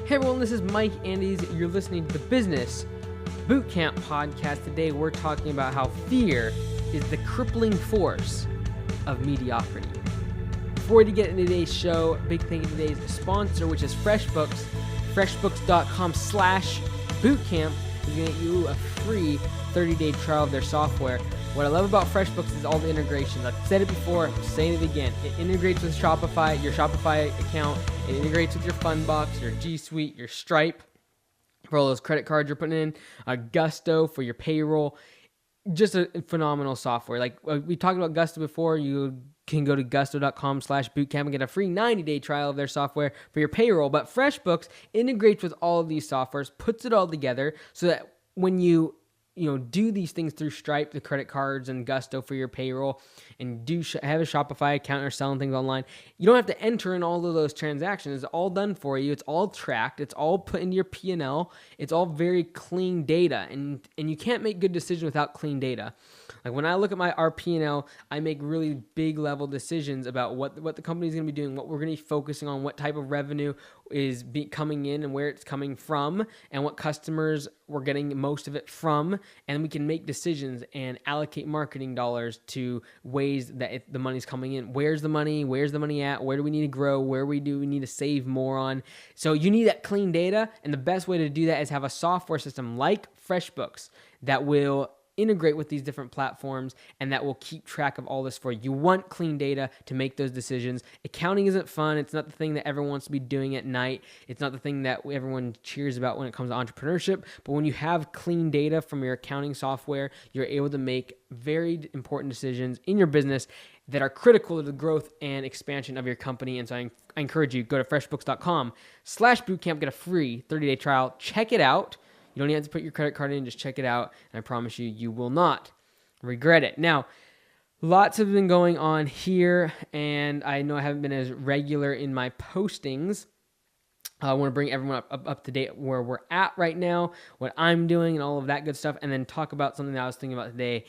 Hey everyone, this is Mike Andes. You're listening to the Business Bootcamp podcast. Today we're talking about how fear is the crippling force of mediocrity. Before we get into today's show, big thank you to today's sponsor, which is FreshBooks. FreshBooks.com/bootcamp is going to get you a free 30-day trial of their software. What I love about FreshBooks is all the integrations. I've said it before, I'm saying it again. It integrates with Shopify, your Shopify account. It integrates with your Funbox, your G Suite, your Stripe for all those credit cards you're putting in, Gusto for your payroll. Just a phenomenal software. Like we talked about Gusto before, you can go to gusto.com/bootcamp and get a free 90-day trial of their software for your payroll. But FreshBooks integrates with all of these softwares, puts it all together so that when you do these things through Stripe, the credit cards, and Gusto for your payroll, and have a Shopify account or selling things online, you don't have to enter in all of those transactions. It's all done for you. It's all tracked. It's all put into your P&L. It's all very clean data, and you can't make good decisions without clean data. Like when I look at our P&L, I make really big level decisions about what the company is going to be doing, what we're going to be focusing on, what type of revenue is coming in and where it's coming from, and what customers we're getting most of it from, and we can make decisions and allocate marketing dollars to ways that the money's coming in. Where's the money? Where's the money at? Where do we need to grow? Where do we need to save more on? So you need that clean data, and the best way to do that is have a software system like FreshBooks that will integrate with these different platforms and that will keep track of all this for you. You want clean data to make those decisions. Accounting isn't fun. It's not the thing that everyone wants to be doing at night. It's not the thing that everyone cheers about when it comes to entrepreneurship. But when you have clean data from your accounting software, you're able to make very important decisions in your business that are critical to the growth and expansion of your company. And so I encourage you, go to freshbooks.com/bootcamp, get a free 30-day trial. Check it out. You don't even have to put your credit card in, just check it out, and I promise you, you will not regret it. Now, lots have been going on here, and I know I haven't been as regular in my postings. I want to bring everyone up to date where we're at right now, what I'm doing, and all of that good stuff, and then talk about something that I was thinking about today,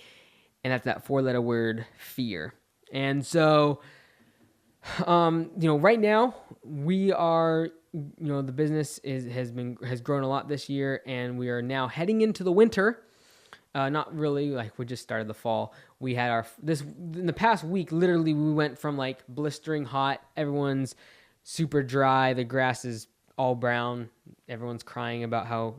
and that's that four-letter word, fear. And so, right now, we are... the business has grown a lot this year, and we are now heading into the winter. Not really, like we just started the fall. We had in the past week, literally we went from like blistering hot, everyone's super dry, the grass is all brown, everyone's crying about how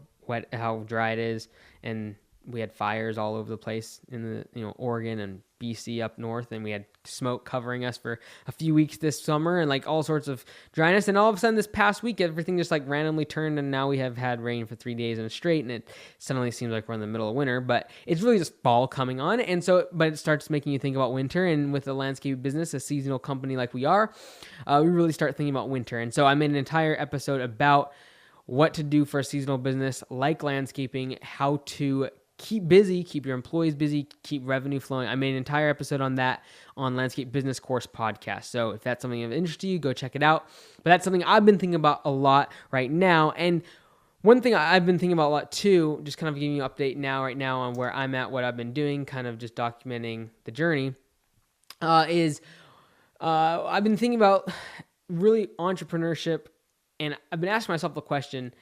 dry it is, and we had fires all over the place in the Oregon and BC up north, and we had smoke covering us for a few weeks this summer and like all sorts of dryness. And all of a sudden this past week, everything just like randomly turned, and now we have had rain for 3 days in a straight, and it suddenly seems like we're in the middle of winter, but it's really just fall coming on. And so, but it starts making you think about winter, and with a landscape business, a seasonal company like we are, we really start thinking about winter. And so I made an entire episode about what to do for a seasonal business like landscaping, how to keep busy, keep your employees busy, keep revenue flowing. I made an entire episode on that on Landscape Business Course podcast. So if that's something of interest to you, go check it out. But that's something I've been thinking about a lot right now. And one thing I've been thinking about a lot too, just kind of giving you an update right now on where I'm at, what I've been doing, kind of just documenting the journey, is I've been thinking about really entrepreneurship. And I've been asking myself the question,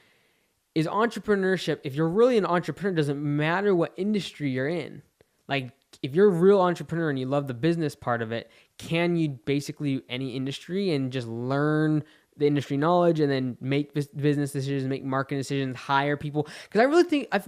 is entrepreneurship, if you're really an entrepreneur, doesn't matter what industry you're in. Like, if you're a real entrepreneur and you love the business part of it, can you basically do any industry and just learn the industry knowledge and then make business decisions, make marketing decisions, hire people? Because I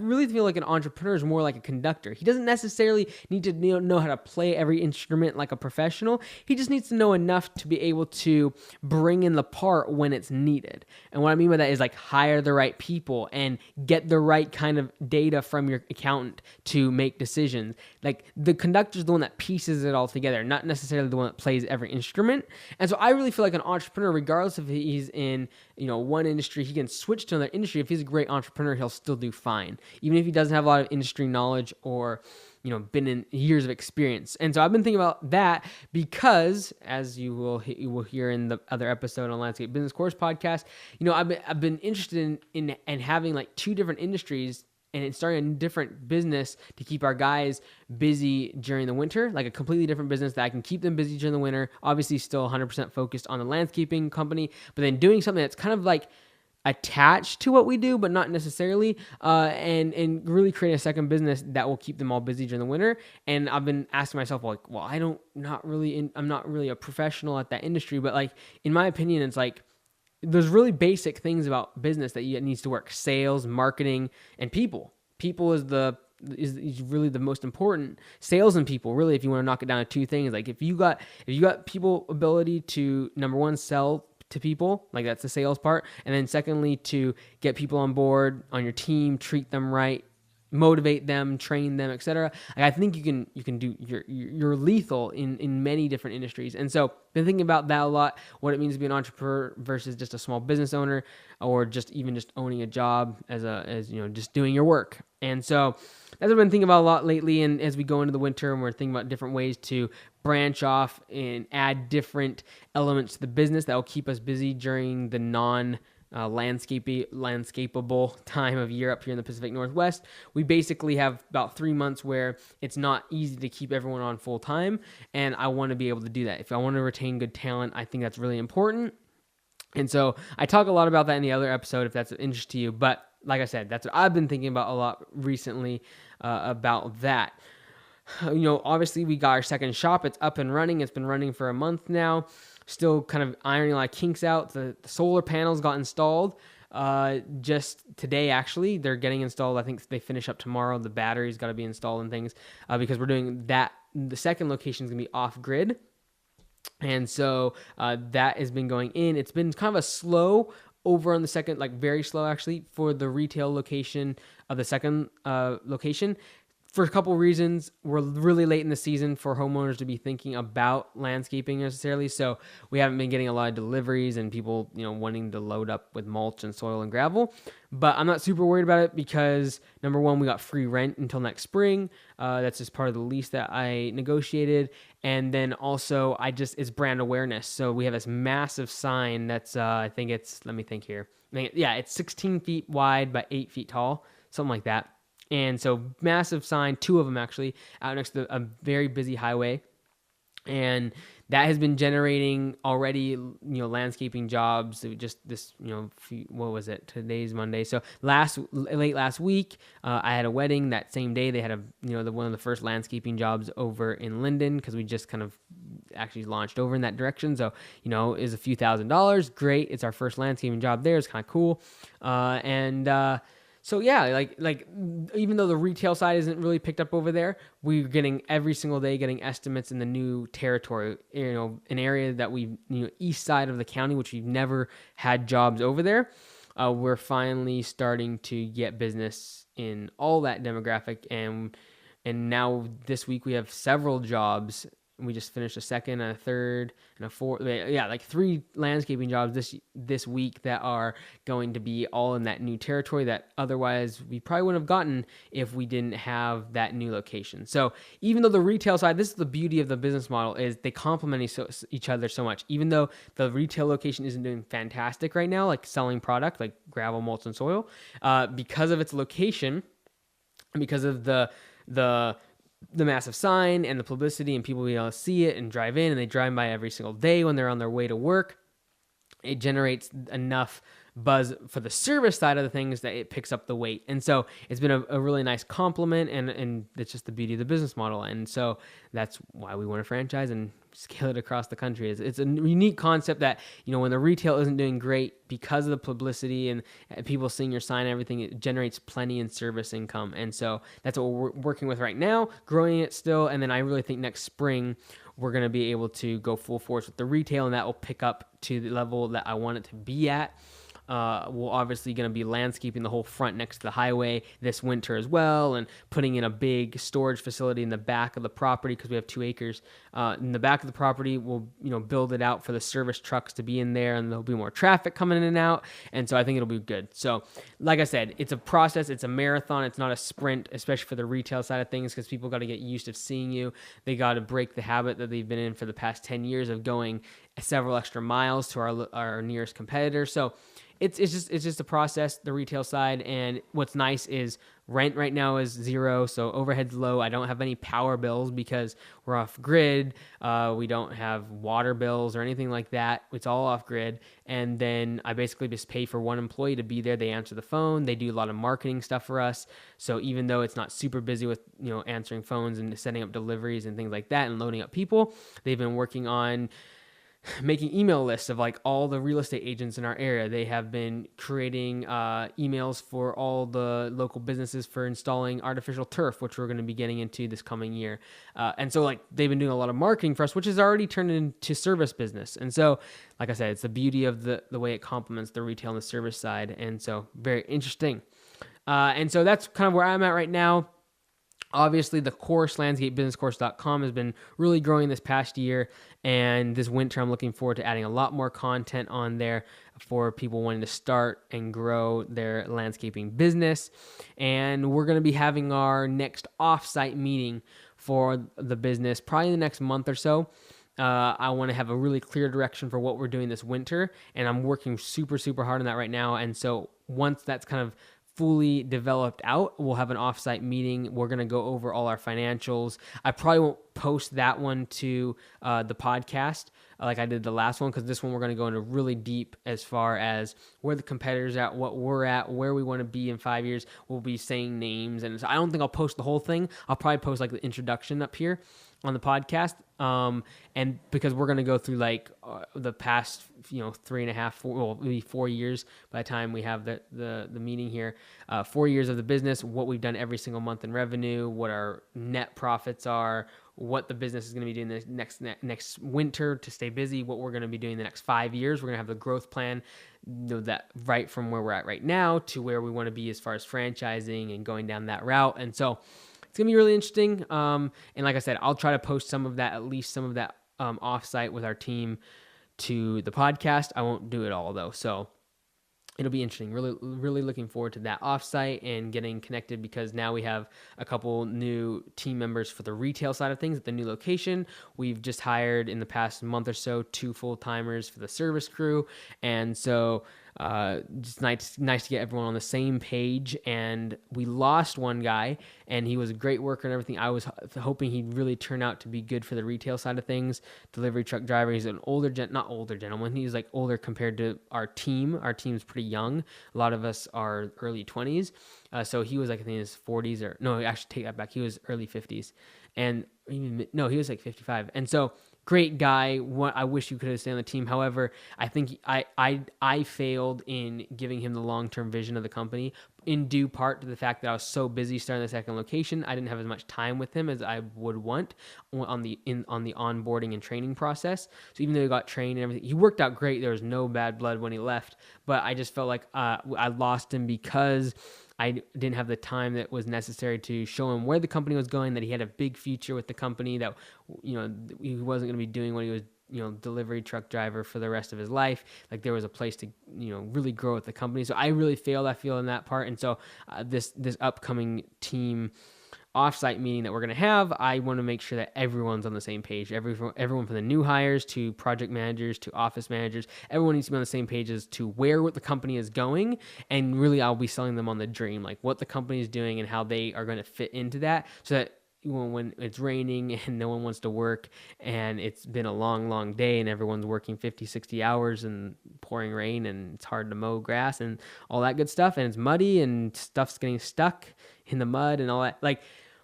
really feel like an entrepreneur is more like a conductor. He doesn't necessarily need to know how to play every instrument like a professional. He just needs to know enough to be able to bring in the part when it's needed. And what I mean by that is like hire the right people and get the right kind of data from your accountant to make decisions. Like the conductor is the one that pieces it all together, not necessarily the one that plays every instrument. And so I really feel like an entrepreneur, regardless of he's in one industry, he can switch to another industry. If he's a great entrepreneur, he'll still do fine, even if he doesn't have a lot of industry knowledge or been in years of experience. And so I've been thinking about that because, as you will hear in the other episode on Landscape Business Course podcast, I've been interested in having like two different industries and starting a different business to keep our guys busy during the winter, like a completely different business that I can keep them busy during the winter. Obviously still 100% focused on the landscaping company, but then doing something that's kind of like attached to what we do, but not necessarily, and really create a second business that will keep them all busy during the winter. And I've been asking myself, like, well, I'm not really a professional at that industry, but like, in my opinion, it's like, there's really basic things about business that needs to work: sales, marketing, and people. People is really the most important. Sales and people, really, if you want to knock it down to two things. Like, if you got people ability to, number one, sell to people, like that's the sales part, and then secondly, to get people on board on your team, treat them right, motivate them, train them, etc. Like, I think you can do, you're lethal in many different industries. And so been thinking about that a lot, what it means to be an entrepreneur versus just a small business owner, or just owning a job as just doing your work. And so that's what I've been thinking about a lot lately. And as we go into the winter, and we're thinking about different ways to branch off and add different elements to the business that will keep us busy during the landscapable time of year up here in the Pacific Northwest. We basically have about 3 months where it's not easy to keep everyone on full time, and I want to be able to do that. If I want to retain good talent, I think that's really important. And so I talk a lot about that in the other episode, if that's of interest to you. But like I said, that's what I've been thinking about a lot recently, about that. Obviously we got our second shop. It's up and running. It's been running for a month now. Still kind of ironing a lot of kinks out. The solar panels got installed just today, actually. They're getting installed. I think they finish up tomorrow. The batteries got to be installed and things, because we're doing that. The second location is going to be off-grid. And so that has been going in. It's been kind of a slow over on the second, like very slow actually, for the retail location of the second location. For a couple reasons. We're really late in the season for homeowners to be thinking about landscaping necessarily. So we haven't been getting a lot of deliveries and people, wanting to load up with mulch and soil and gravel. But I'm not super worried about it because, number one, we got free rent until next spring. That's just part of the lease that I negotiated. And then also it's brand awareness. So we have this massive sign that's, I think it's, let me think here. It's 16 feet wide by 8 feet tall, something like that. And so massive sign, 2 of them actually, out next to a very busy highway. And that has been generating already, landscaping jobs. Just this, what was it? Today's Monday. So late last week, I had a wedding. That same day, they had one of the first landscaping jobs over in Linden, because we just kind of actually launched over in that direction. So, is a few $1,000s. Great. It's our first landscaping job there. It's kind of cool. So yeah, like even though the retail side isn't really picked up over there, we're getting every single day estimates in the new territory, an area that east side of the county, which we've never had jobs over there. We're finally starting to get business in all that demographic, and now this week we have several jobs. We just finished a second, a third, and a fourth. Yeah, like 3 landscaping jobs this week that are going to be all in that new territory that otherwise we probably wouldn't have gotten if we didn't have that new location. So even though the retail side, this is the beauty of the business model, is they complement each other so much. Even though the retail location isn't doing fantastic right now, like selling product like gravel, mulch, and soil, because of its location and because of the massive sign and the publicity and people being able to see it and drive in, and they drive by every single day when they're on their way to work, it generates enough buzz for the service side of the things that it picks up the weight. And so it's been a really nice compliment, and it's just the beauty of the business model. And so that's why we want to franchise and scale it across the country. It's a unique concept that, when the retail isn't doing great, because of the publicity and people seeing your sign and everything, it generates plenty in service income. And so that's what we're working with right now, growing it still. And then I really think next spring, we're going to be able to go full force with the retail, and that will pick up to the level that I want it to be at. We're obviously going to be landscaping the whole front next to the highway this winter as well, and putting in a big storage facility in the back of the property, because we have 2 acres. In the back of the property, we'll build it out for the service trucks to be in there, and there'll be more traffic coming in and out. And so I think it'll be good. So like I said, it's a process. It's a marathon. It's not a sprint, especially for the retail side of things, because people got to get used to seeing you. They got to break the habit that they've been in for the past 10 years of going several extra miles to our nearest competitor. So it's just a process, the retail side. And what's nice is rent right now is zero, so overhead's low. I don't have any power bills because we're off grid. We don't have water bills or anything like that. It's all off grid. And then I basically just pay for one employee to be there. They answer the phone. They do a lot of marketing stuff for us. So even though it's not super busy with answering phones and setting up deliveries and things like that and loading up people, they've been working on making email lists of like all the real estate agents in our area. They have been creating emails for all the local businesses for installing artificial turf, which we're going to be getting into this coming year. And so like they've been doing a lot of marketing for us, which has already turned into service business. And so, like I said, it's the beauty of the way it complements the retail and the service side. And so very interesting. And so that's kind of where I'm at right now. Obviously, the course, landscapebusinesscourse.com, has been really growing this past year. And this winter, I'm looking forward to adding a lot more content on there for people wanting to start and grow their landscaping business. And we're going to be having our next offsite meeting for the business probably in the next month or so. I want to have a really clear direction for what we're doing this winter. And I'm working super, super hard on that right now. And so once that's kind of fully developed out, we'll have an offsite meeting. We're going to go over all our financials. I probably won't post that one to the podcast like I did the last one, because this one we're going to go into really deep as far as where the competitors are at, what we're at, where we want to be in 5 years. We'll be saying names, and so I don't think I'll post the whole thing. I'll probably post like the introduction up here on the podcast, and because we're going to go through like the past 3.5 maybe 4 years by the time we have the meeting here, 4 years of the business, what we've done every single month in revenue, what our net profits are, what the business is going to be doing the next winter to stay busy, what we're going to be doing the next 5 years. We're going to have the growth plan, that right from where we're at right now to where we want to be as far as franchising and going down that route. And so it's going to be really interesting. And like I said, I'll try to post some of that, at least some of that offsite with our team to the podcast. I won't do it all though. So it'll be interesting. Really, really looking forward to that offsite and getting connected, because now we have a couple new team members for the retail side of things at the new location. We've just hired in the past month or so 2 full-timers for the service crew. And so just nice to get everyone on the same page. And we lost one guy, and he was a great worker and everything. I was hoping he'd really turn out to be good for the retail side of things. Delivery truck driver. He's an not older gentleman. He's like older compared to our team. Our team's pretty young. A lot of us are early 20s. So he was like, I think in his 40s, or no, actually take that back. He was early 50s. And no, he was like 55. And so great guy. I wish you could have stayed on the team. However, I think I failed in giving him the long-term vision of the company, in due part to the fact that I was so busy starting the second location. I didn't have as much time with him as I would want on the onboarding and training process. So even though he got trained and everything, he worked out great. There was no bad blood when he left, but I just felt like I lost him because I didn't have the time that was necessary to show him where the company was going, that he had a big future with the company, that he wasn't going to be doing what he was, delivery truck driver for the rest of his life. Like there was a place to, really grow with the company. So I really failed, I feel, in that part. And so this upcoming team offsite meeting that we're going to have, I want to make sure that everyone's on the same page. Everyone from the new hires to project managers to office managers, everyone needs to be on the same page as to what the company is going. And really, I'll be selling them on the dream, like what the company is doing and how they are going to fit into that, so that when it's raining and no one wants to work and it's been a long, long day and everyone's working 50, 60 hours and pouring rain and it's hard to mow grass and all that good stuff, and it's muddy and stuff's getting stuck in the mud and all that. Like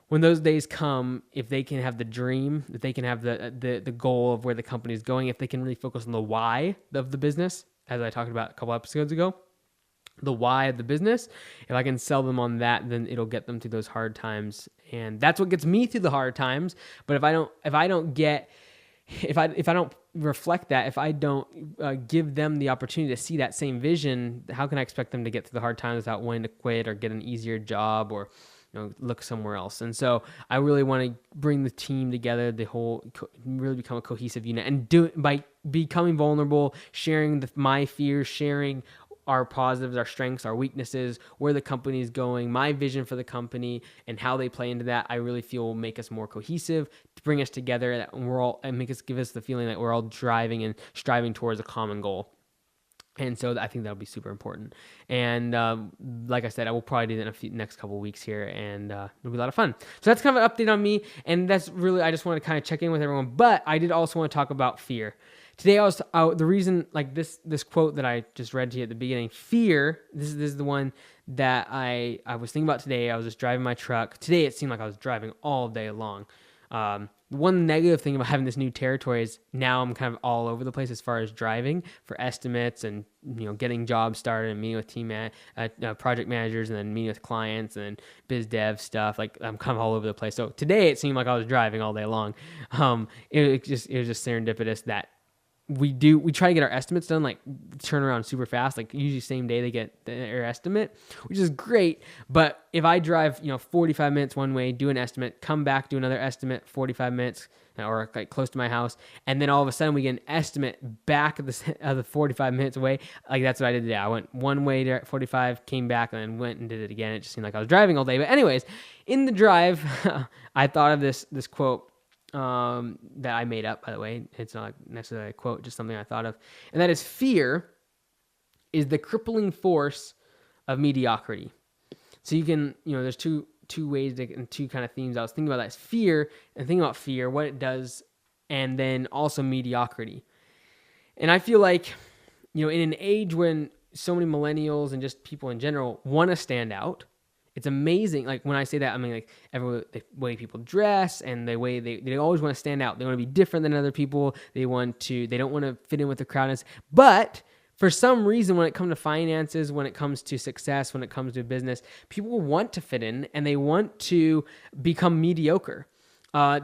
when those days come, if they can have the dream, if they can have the goal of where the company is going, if they can really focus on the why of the business, as I talked about a couple episodes ago, the why of the business, if I can sell them on that, then it'll get them through those hard times. And that's what gets me through the hard times. But if I don't reflect that, if I don't give them the opportunity to see that same vision, how can I expect them to get through the hard times without wanting to quit or get an easier job or look somewhere else? And so I really want to bring the team together, really become a cohesive unit, and do it by becoming vulnerable, sharing my fears, sharing our positives, our strengths, our weaknesses, where the company is going, my vision for the company, and how they play into that. I really feel will make us more cohesive, to bring us together, and give us the feeling that we're all driving and striving towards a common goal. And so I think that'll be super important. And like I said, I will probably do that in next couple of weeks here, and it'll be a lot of fun. So that's kind of an update on me, and that's really, I just want to kind of check in with everyone. But I did also want to talk about fear. Today I was the reason, like this quote that I just read to you at the beginning. Fear. This is the one that I was thinking about today. I was just driving my truck today. It seemed like I was driving all day long. One negative thing about having this new territory is now I'm kind of all over the place as far as driving for estimates and, getting jobs started and meeting with project managers, and then meeting with clients and biz dev stuff. Like, I'm kind of all over the place. So today it seemed like I was driving all day long. It was just serendipitous that we try to get our estimates done, like turn around super fast, like usually same day they get their estimate, which is great. But if I drive, 45 minutes one way, do an estimate, come back, do another estimate, 45 minutes, or like close to my house, and then all of a sudden we get an estimate back of the 45 minutes away. Like, that's what I did today. I went one way to 45, came back, and then went and did it again. It just seemed like I was driving all day. But anyways, in the drive, I thought of this quote that I made up, by the way. It's not necessarily a quote, just something I thought of. And that is, fear is the crippling force of mediocrity. So you can, there's two ways and two kind of themes I was thinking about. That's fear, and thinking about fear, what it does, and then also mediocrity. And I feel like, in an age when so many millennials and just people in general want to stand out, it's amazing. Like, when I say that, I mean, like, the way people dress and the way they always want to stand out. They want to be different than other people. They don't want to fit in with the crowd. But for some reason, when it comes to finances, when it comes to success, when it comes to business, people want to fit in and they want to become mediocre.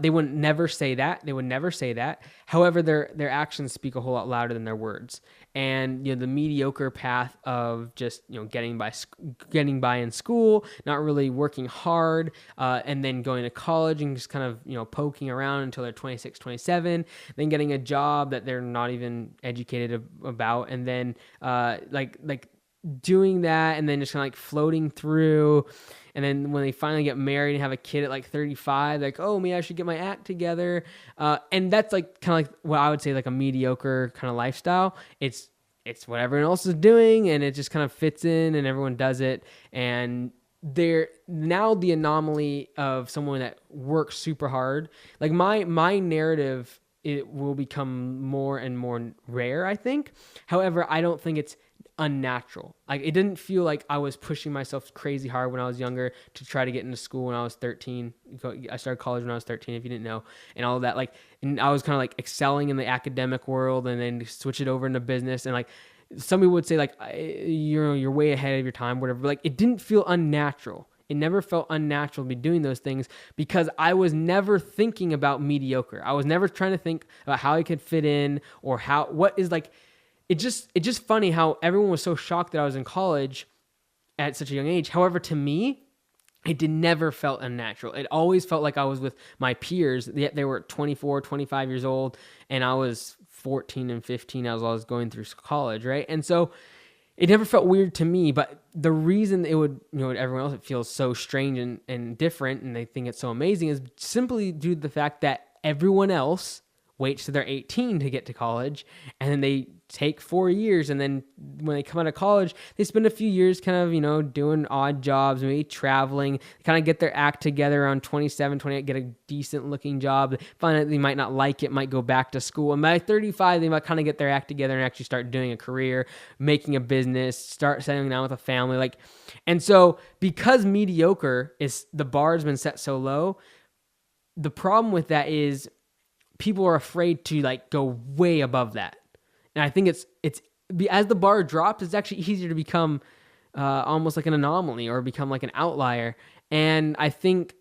They would never say that. However, their actions speak a whole lot louder than their words. And the mediocre path of just getting by in school, not really working hard, and then going to college and just kind of poking around until they're 26, 27, then getting a job that they're not even educated about, and then like doing that, and then just kind of like floating through. And then when they finally get married and have a kid at like 35, like, oh, maybe I should get my act together. And that's like kind of like what I would say, like a mediocre kind of lifestyle. It's what everyone else is doing, and it just kind of fits in, and everyone does it. And they're now the anomaly of someone that works super hard. Like, my narrative, it will become more and more rare, I think. However, I don't think it's unnatural. Like, it didn't feel like I was pushing myself crazy hard when I was younger to try to get into school when I was 13. I started college when I was 13, if you didn't know, and all of that. Like, and I was kind of like excelling in the academic world, and then switch it over into business. And like, some people would say, like, you're way ahead of your time, whatever. But like, it didn't feel unnatural. It never felt unnatural to be doing those things, because I was never thinking about mediocre. I was never trying to think about how I could fit in, or what is like. It's just funny how everyone was so shocked that I was in college at such a young age. However, to me, it never felt unnatural. It always felt like I was with my peers. Yet they were 24, 25 years old, and I was 14 and 15 as I was going through college, right? And so it never felt weird to me. But the reason it would, everyone else, it feels so strange and different, and they think it's so amazing, is simply due to the fact that everyone else waits till they're 18 to get to college, and then they take 4 years, and then when they come out of college, they spend a few years kind of, doing odd jobs, maybe traveling, kind of get their act together around 27, 28, get a decent looking job, find out they might not like it, might go back to school, and by 35, they might kind of get their act together and actually start doing a career, making a business, start settling down with a family. And so because mediocre is, the bar has been set so low, the problem with that is people are afraid to like go way above that. And I think it's as the bar drops, it's actually easier to become almost like an anomaly, or become like an outlier. And I think,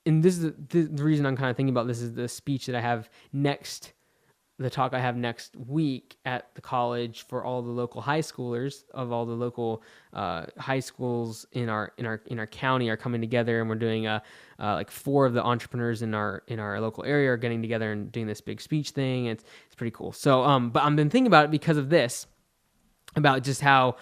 and this is the reason I'm kind of thinking about this, is the speech that I have next, the talk I have next week at the college for all the local high schoolers of all the local high schools in our county are coming together, and we're doing like 4 of the entrepreneurs in our local area are getting together and doing this big speech thing. It's pretty cool. So but I've been thinking about it because of this, about just how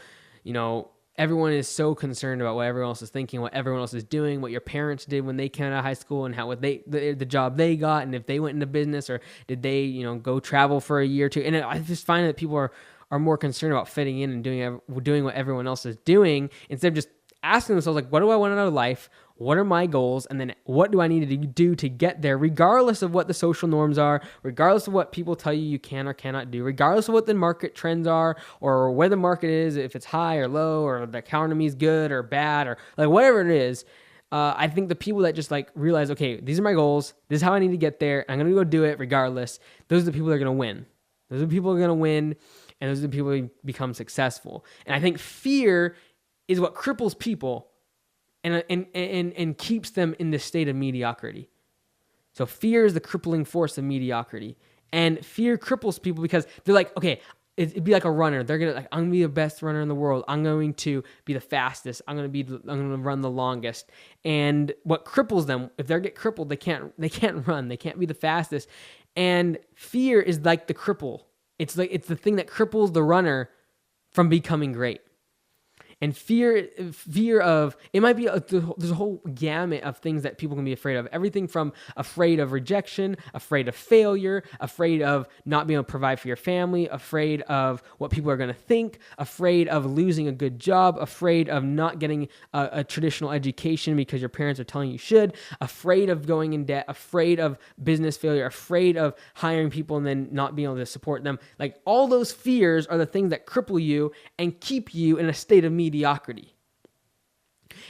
everyone is so concerned about what everyone else is thinking, what everyone else is doing, what your parents did when they came out of high school, and the job they got, and if they went into business, or did they go travel for a year or two. And I just find that people are more concerned about fitting in and doing what everyone else is doing instead of just asking themselves, like, what do I want out of life? What are my goals? And then what do I need to do to get there, regardless of what the social norms are, regardless of what people tell you can or cannot do, regardless of what the market trends are, or where the market is, if it's high or low, or the economy is good or bad, or like whatever it is. I think the people that just like realize, okay, these are my goals. This is how I need to get there. I'm going to go do it regardless. Those are the people that are going to win. Those are the people who are going to win. And those are the people who become successful. And I think fear is what cripples people and keeps them in this state of mediocrity. So fear is the crippling force of mediocrity. And fear cripples people because they're like, okay, it'd be like a runner. They're gonna like, I'm gonna be the best runner in the world. I'm going to be the fastest. I'm gonna run the longest. And what cripples them, if they get crippled, they can't run. They can't be the fastest. And fear is like the cripple. It's the thing that cripples the runner from becoming great. And fear of, it might be, there's a whole gamut of things that people can be afraid of. Everything from afraid of rejection, afraid of failure, afraid of not being able to provide for your family, afraid of what people are going to think, afraid of losing a good job, afraid of not getting a traditional education because your parents are telling you should, afraid of going in debt, afraid of business failure, afraid of hiring people and then not being able to support them. Like all those fears are the things that cripple you and keep you in a state of mediocrity.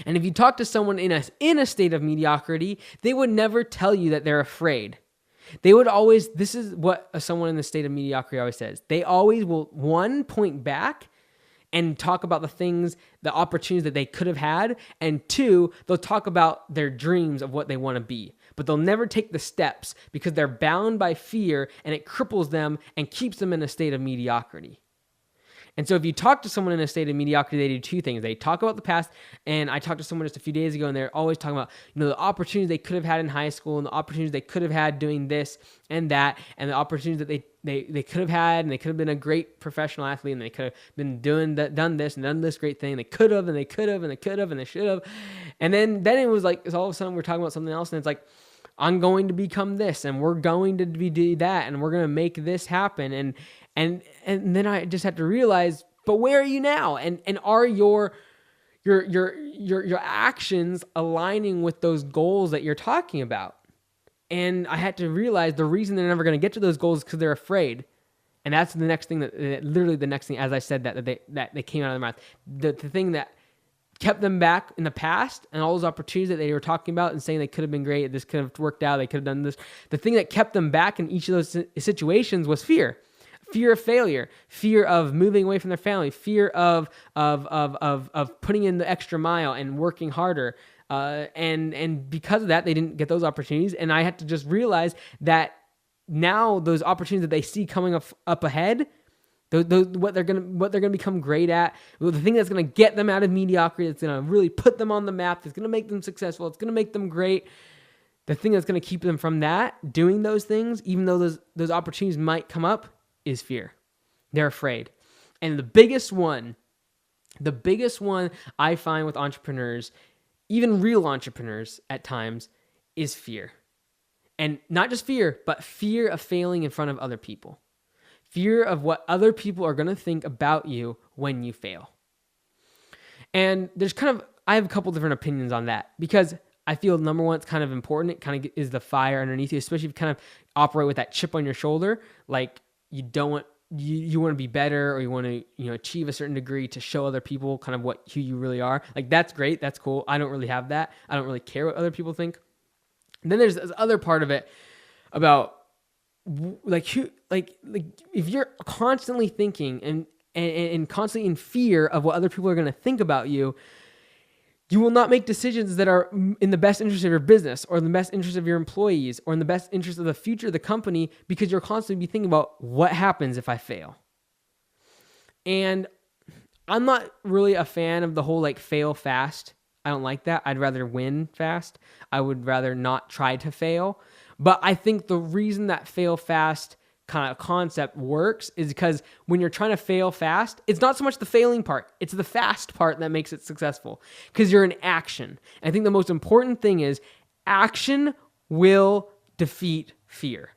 And if you talk to someone in a state of mediocrity, they would never tell you that they're afraid. They would always, this is what someone in the state of mediocrity always says. They always will, one, point back and talk about the things, the opportunities that they could have had, and two, they'll talk about their dreams of what they want to be. But they'll never take the steps because they're bound by fear and it cripples them and keeps them in a state of mediocrity. And so if you talk to someone in a state of mediocrity, they do two things. They talk about the past, and I talked to someone just a few days ago, and they're always talking about, the opportunities they could have had in high school and the opportunities they could have had doing this and that, and the opportunities that they could have had, and they could have been a great professional athlete, and they could have been done this and done this great thing. They could have, and they could have, and they could have, and they should have. And then it was like, all of a sudden we're talking about something else, and it's like, I'm going to become this, and we're going to do that, and we're going to make this happen. And then I just had to realize, but where are you now? And are your actions aligning with those goals that you're talking about? And I had to realize the reason they're never going to get to those goals is because they're afraid. And that's the next thing literally the next thing, as I said, that they came out of their mouth. The thing that kept them back in the past and all those opportunities that they were talking about and saying they could have been great, this could have worked out, they could have done this. The thing that kept them back in each of those situations was fear. Fear of failure, fear of moving away from their family, fear of putting in the extra mile and working harder. And because of that, they didn't get those opportunities. And I had to just realize that now those opportunities that they see coming up ahead, what they're gonna become great at, the thing that's gonna get them out of mediocrity, that's gonna really put them on the map, that's gonna make them successful, it's gonna make them great. The thing that's gonna keep them from doing those things, even though those opportunities might come up, is fear. They're afraid. And the biggest one I find with entrepreneurs, even real entrepreneurs at times, is fear. And not just fear, but fear of failing in front of other people. Fear of what other people are going to think about you when you fail. And I have a couple different opinions on that, because I feel, number one, it's kind of important. It kind of is the fire underneath you, especially if you kind of operate with that chip on your shoulder. Like, you want to be better, or you want to achieve a certain degree to show other people kind of who you really are. Like, that's great, that's cool. I don't really have that. I don't really care what other people think. And then there's this other part of it about if you're constantly thinking and constantly in fear of what other people are going to think about you, you will not make decisions that are in the best interest of your business, or in the best interest of your employees, or in the best interest of the future of the company, because you're constantly thinking about what happens if I fail. And I'm not really a fan of the whole fail fast. I don't like that. I'd rather win fast. I would rather not try to fail. But I think the reason that fail fast kind of concept works is because when you're trying to fail fast, it's not so much the failing part, it's the fast part that makes it successful, because you're in action. And I think the most important thing is action will defeat fear.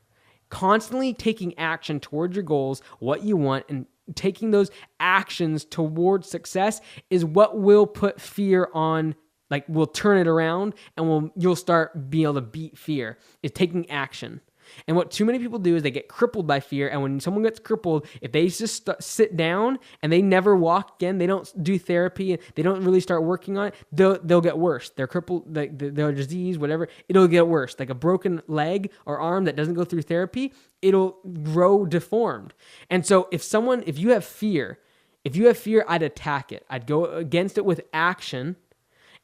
Constantly taking action towards your goals, what you want, and taking those actions towards success is what will put fear on, like will turn it around, and you'll start being able to beat fear, is taking action. And what too many people do is they get crippled by fear. And when someone gets crippled, if they just sit down and they never walk again, they don't do therapy, and they don't really start working on it, they'll get worse. They're crippled, their disease, whatever, it'll get worse. Like a broken leg or arm that doesn't go through therapy, it'll grow deformed. And so if you have fear, I'd attack it. I'd go against it with action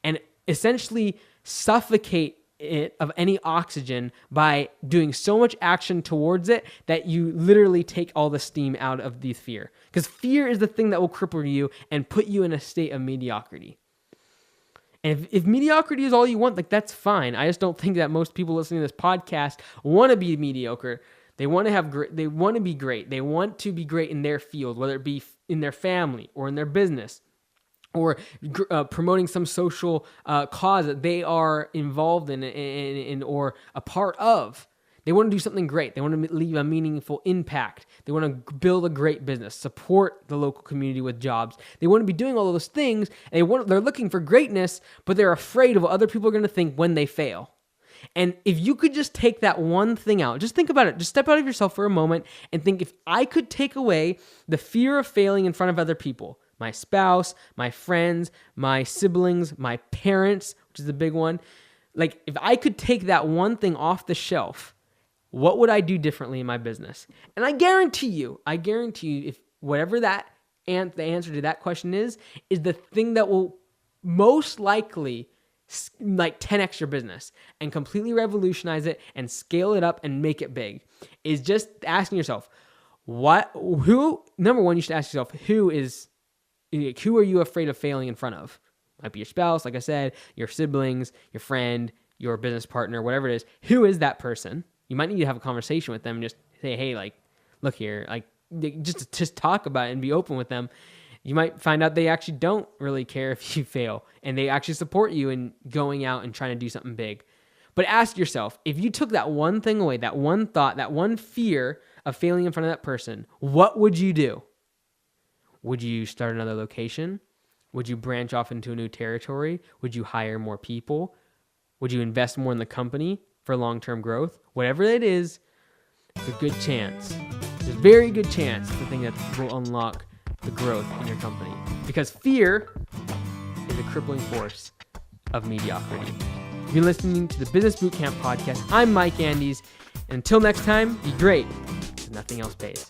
and essentially suffocate it of any oxygen by doing so much action towards it that you literally take all the steam out of the fear. Because fear is the thing that will cripple you and put you in a state of mediocrity. And if mediocrity is all you want, like that's fine. I just don't think that most people listening to this podcast want to be mediocre. They want to they want to be great. They want to be great in their field, whether it be in their family or in their business, or promoting some social cause that they are involved in or a part of. They want to do something great. They want to leave a meaningful impact. They want to build a great business, support the local community with jobs. They want to be doing all of those things. And they're looking for greatness, but they're afraid of what other people are going to think when they fail. And if you could just take that one thing out, just think about it. Just step out of yourself for a moment and think, if I could take away the fear of failing in front of other people, my spouse, my friends, my siblings, my parents, which is the big one. Like, if I could take that one thing off the shelf, what would I do differently in my business? And I guarantee you, if whatever the answer to that question is the thing that will most likely like 10x your business and completely revolutionize it and scale it up and make it big, is just asking yourself, number one, you should ask yourself, who are you afraid of failing in front of? Might be your spouse, like I said, your siblings, your friend, your business partner, whatever it is. Who is that person? You might need to have a conversation with them and just say, hey, like, look here, like, just talk about it and be open with them. You might find out they actually don't really care if you fail, and they actually support you in going out and trying to do something big. But ask yourself, if you took that one thing away, that one thought, that one fear of failing in front of that person, what would you do? Would you start another location? Would you branch off into a new territory? Would you hire more people? Would you invest more in the company for long-term growth? Whatever it is, it's a good chance. There's a very good chance the thing that will unlock the growth in your company. Because fear is a crippling force of mediocrity. You've been listening to the Business Bootcamp Podcast. I'm Mike Andes. And until next time, be great. Nothing else pays.